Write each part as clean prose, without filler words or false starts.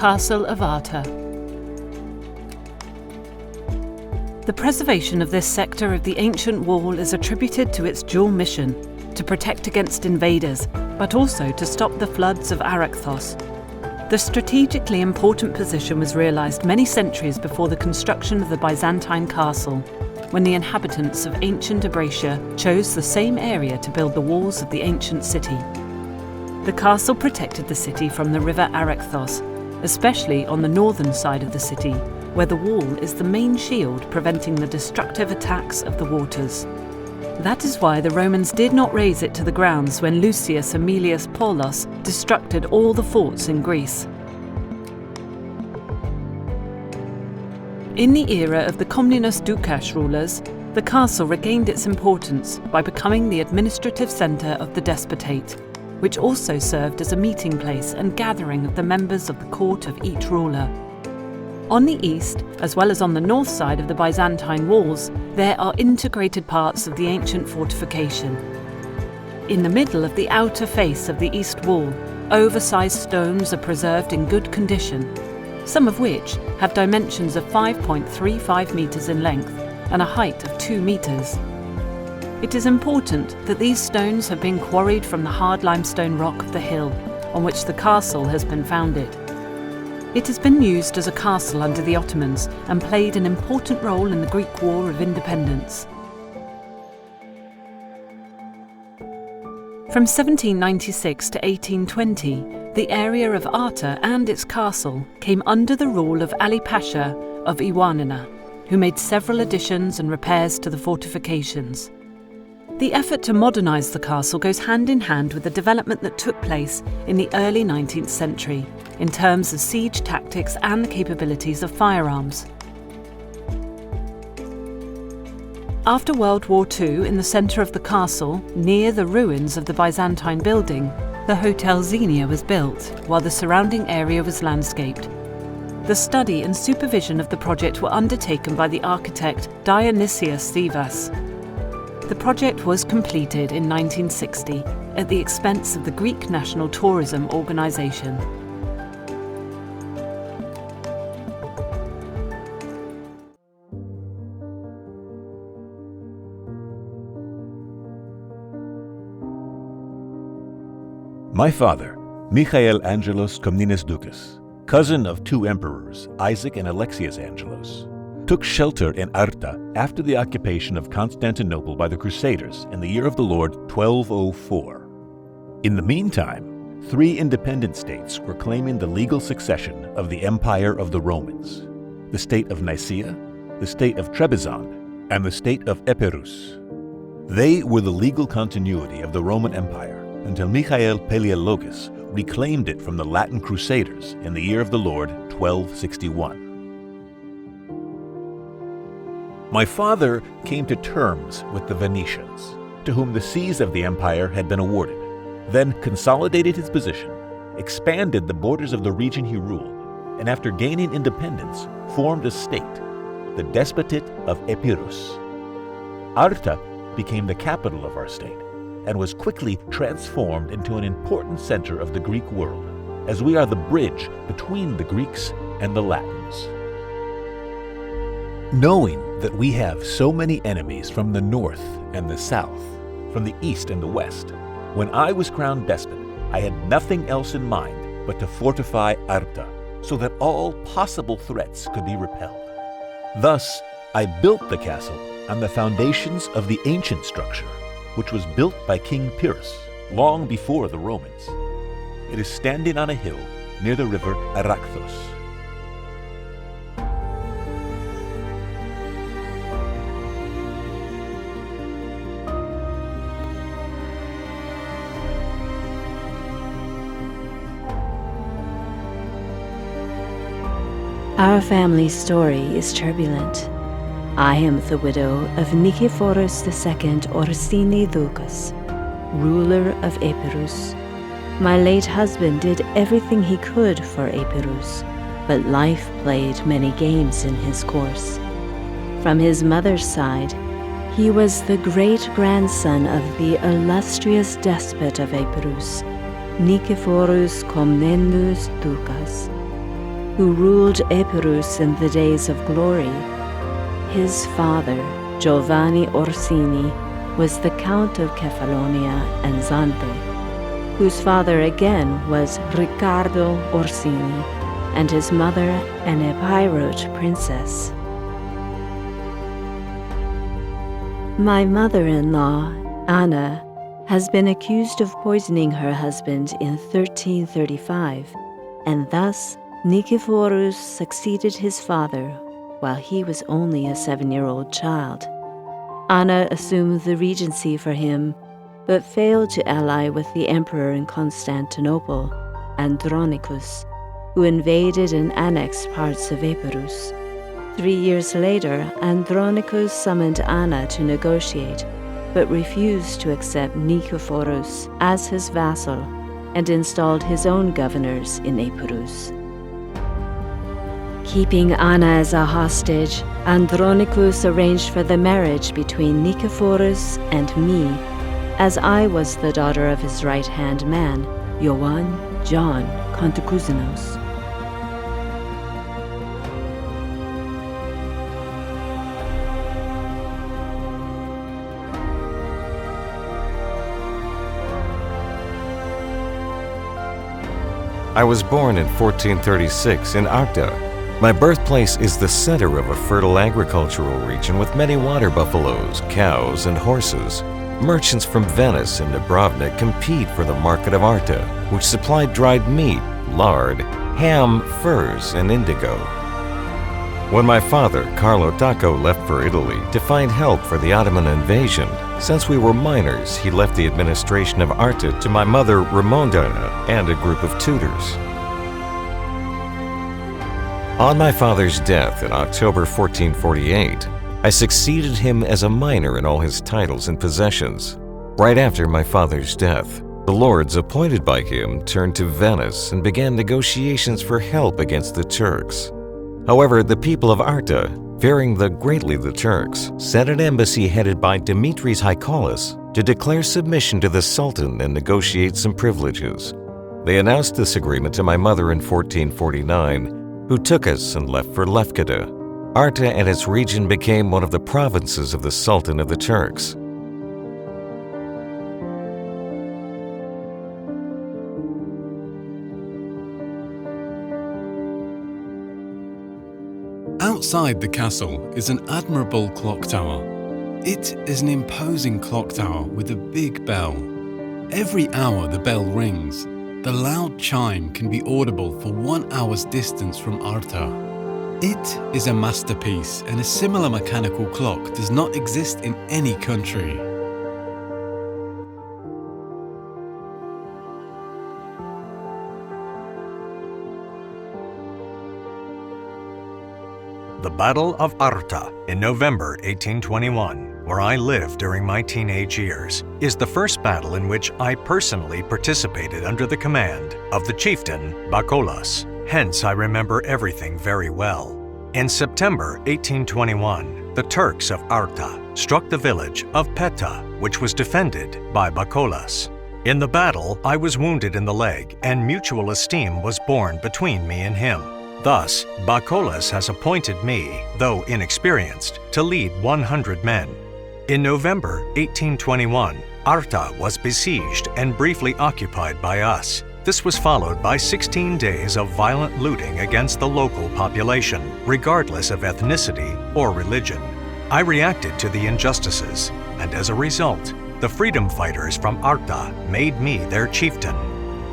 Castle of Arta. The preservation of this sector of the ancient wall is attributed to its dual mission, to protect against invaders, but also to stop the floods of Arachthos. The strategically important position was realised many centuries before the construction of the Byzantine castle, when the inhabitants of ancient Abrasia chose the same area to build the walls of the ancient city. The castle protected the city from the river Arachthos, especially on the northern side of the city, where the wall is the main shield preventing the destructive attacks of the waters. That is why the Romans did not raze it to the grounds when Lucius Aemilius Paulus destructed all the forts in Greece. In the era of the Comnenus Doukash rulers, the castle regained its importance by becoming the administrative centre of the despotate, which also served as a meeting place and gathering of the members of the court of each ruler. On the east, as well as on the north side of the Byzantine walls, there are integrated parts of the ancient fortification. In the middle of the outer face of the east wall, oversized stones are preserved in good condition, some of which have dimensions of 5.35 metres in length and a height of 2 metres. It is important that these stones have been quarried from the hard limestone rock of the hill on which the castle has been founded. It has been used as a castle under the Ottomans and played an important role in the Greek War of Independence. From 1796 to 1820, the area of Arta and its castle came under the rule of Ali Pasha of Ioannina, who made several additions and repairs to the fortifications. The effort to modernise the castle goes hand in hand with the development that took place in the early 19th century in terms of siege tactics and the capabilities of firearms. After World War II, in the centre of the castle, near the ruins of the Byzantine building, the Hotel Xenia was built, while the surrounding area was landscaped. The study and supervision of the project were undertaken by the architect Dionysius Thivas. The project was completed in 1960 at the expense of the Greek National Tourism Organisation. My father, Michael Angelos Komnenos Doukas, cousin of 2 emperors, Isaac and Alexius Angelos, took shelter in Arta after the occupation of Constantinople by the Crusaders in the year of the Lord 1204. In the meantime, 3 independent states were claiming the legal succession of the Empire of the Romans: the state of Nicaea, the state of Trebizond, and the state of Epirus. They were the legal continuity of the Roman Empire until Michael Palaiologos reclaimed it from the Latin Crusaders in the year of the Lord 1261. My father came to terms with the Venetians, to whom the seas of the empire had been awarded, then consolidated his position, expanded the borders of the region he ruled, and after gaining independence, formed a state, the Despotate of Epirus. Arta became the capital of our state, and was quickly transformed into an important center of the Greek world, as we are the bridge between the Greeks and the Latins. Knowing that we have so many enemies from the north and the south, from the east and the west, when I was crowned despot, I had nothing else in mind but to fortify Arta, so that all possible threats could be repelled. Thus, I built the castle on the foundations of the ancient structure, which was built by King Pyrrhus long before the Romans. It is standing on a hill near the river Arachthos. Our family story is turbulent. I am the widow of Nikephoros II Orsini Doukas, ruler of Epirus. My late husband did everything he could for Epirus, but life played many games in his course. From his mother's side, he was the great-grandson of the illustrious despot of Epirus, Nikephoros Komnenos Doukas. who ruled Epirus in the days of glory. His father, Giovanni Orsini, was the Count of Kefalonia and Zante, whose father again was Riccardo Orsini, and his mother an Epirot princess. My mother-in-law, Anna, has been accused of poisoning her husband in 1335, and thus Nicephorus succeeded his father while he was only a 7-year-old child. Anna assumed the regency for him, but failed to ally with the emperor in Constantinople, Andronicus, who invaded and annexed parts of Epirus. 3 years later, Andronicus summoned Anna to negotiate, but refused to accept Nicephorus as his vassal and installed his own governors in Epirus. Keeping Anna as a hostage, Andronicus arranged for the marriage between Nicephorus and me, as I was the daughter of his right-hand man, Ioan John Cantacuzenos. I was born in 1436 in Arta. My birthplace is the center of a fertile agricultural region with many water buffaloes, cows, and horses. Merchants from Venice and Dubrovnik compete for the market of Arta, which supplied dried meat, lard, ham, furs, and indigo. When my father, Carlo Tacco, left for Italy to find help for the Ottoman invasion, since we were minors, he left the administration of Arta to my mother, Ramonda, and a group of tutors. On my father's death in October 1448, I succeeded him as a minor in all his titles and possessions. Right after my father's death, the lords appointed by him turned to Venice and began negotiations for help against the Turks. However, the people of Arta, fearing greatly the Turks, sent an embassy headed by Dimitris Haikalis to declare submission to the Sultan and negotiate some privileges. They announced this agreement to my mother in 1449, who took us and left for Lefkada. Arta and its region became one of the provinces of the Sultan of the Turks. Outside the castle is an admirable clock tower. It is an imposing clock tower with a big bell. Every hour the bell rings. The loud chime can be audible for 1 hour's distance from Arta. It is a masterpiece, and a similar mechanical clock does not exist in any country. The Battle of Arta in November 1821, where I lived during my teenage years, is the first battle in which I personally participated under the command of the chieftain Bakolas. Hence, I remember everything very well. In September 1821, the Turks of Arta struck the village of Peta, which was defended by Bakolas. In the battle, I was wounded in the leg, and mutual esteem was born between me and him. Thus, Bakolas has appointed me, though inexperienced, to lead 100 men. In November 1821, Arta was besieged and briefly occupied by us. This was followed by 16 days of violent looting against the local population, regardless of ethnicity or religion. I reacted to the injustices, and as a result, the freedom fighters from Arta made me their chieftain.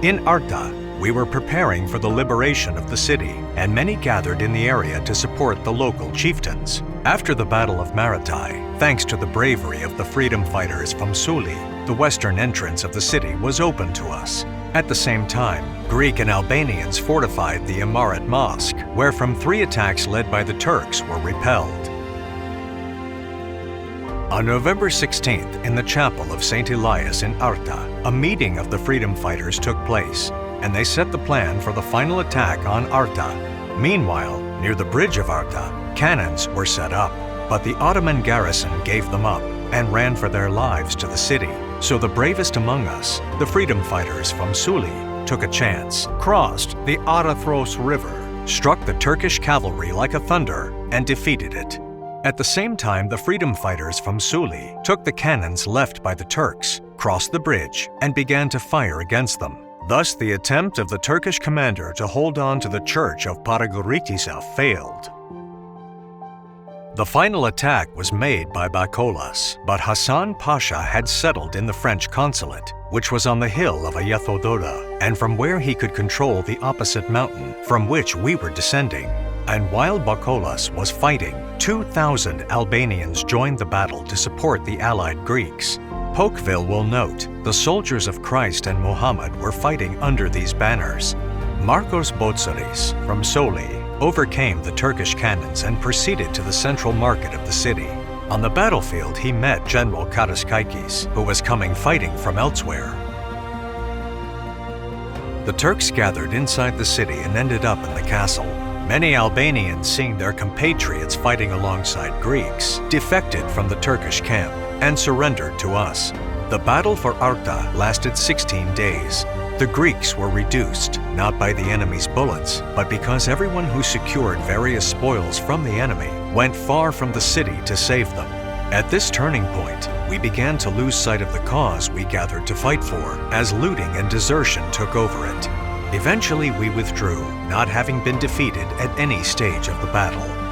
In Arta, we were preparing for the liberation of the city, and many gathered in the area to support the local chieftains. After the Battle of Maritai, thanks to the bravery of the freedom fighters from Suli, the western entrance of the city was open to us. At the same time, Greek and Albanians fortified the Imarat Mosque, where from 3 attacks led by the Turks were repelled. On November 16th, in the chapel of St. Elias in Arta, a meeting of the freedom fighters took place, and they set the plan for the final attack on Arta. Meanwhile, near the bridge of Arta, cannons were set up, but the Ottoman garrison gave them up and ran for their lives to the city. So the bravest among us, the freedom fighters from Suli, took a chance, crossed the Arathros River, struck the Turkish cavalry like a thunder and defeated it. At the same time, the freedom fighters from Suli took the cannons left by the Turks, crossed the bridge, and began to fire against them. Thus, the attempt of the Turkish commander to hold on to the church of Paragoritisa failed. The final attack was made by Bakolas, but Hassan Pasha had settled in the French consulate, which was on the hill of Ayathododa, and from where he could control the opposite mountain from which we were descending. And while Bakolas was fighting, 2,000 Albanians joined the battle to support the allied Greeks. Polkville will note, the soldiers of Christ and Muhammad were fighting under these banners. Marcos Botsaris from Soli overcame the Turkish cannons and proceeded to the central market of the city. On the battlefield, he met General Karaskaikis, who was coming fighting from elsewhere. The Turks gathered inside the city and ended up in the castle. Many Albanians, seeing their compatriots fighting alongside Greeks, defected from the Turkish camp and surrendered to us. The battle for Arta lasted 16 days. The Greeks were reduced, not by the enemy's bullets, but because everyone who secured various spoils from the enemy went far from the city to save them. At this turning point, we began to lose sight of the cause we gathered to fight for, as looting and desertion took over it. Eventually, we withdrew, not having been defeated at any stage of the battle.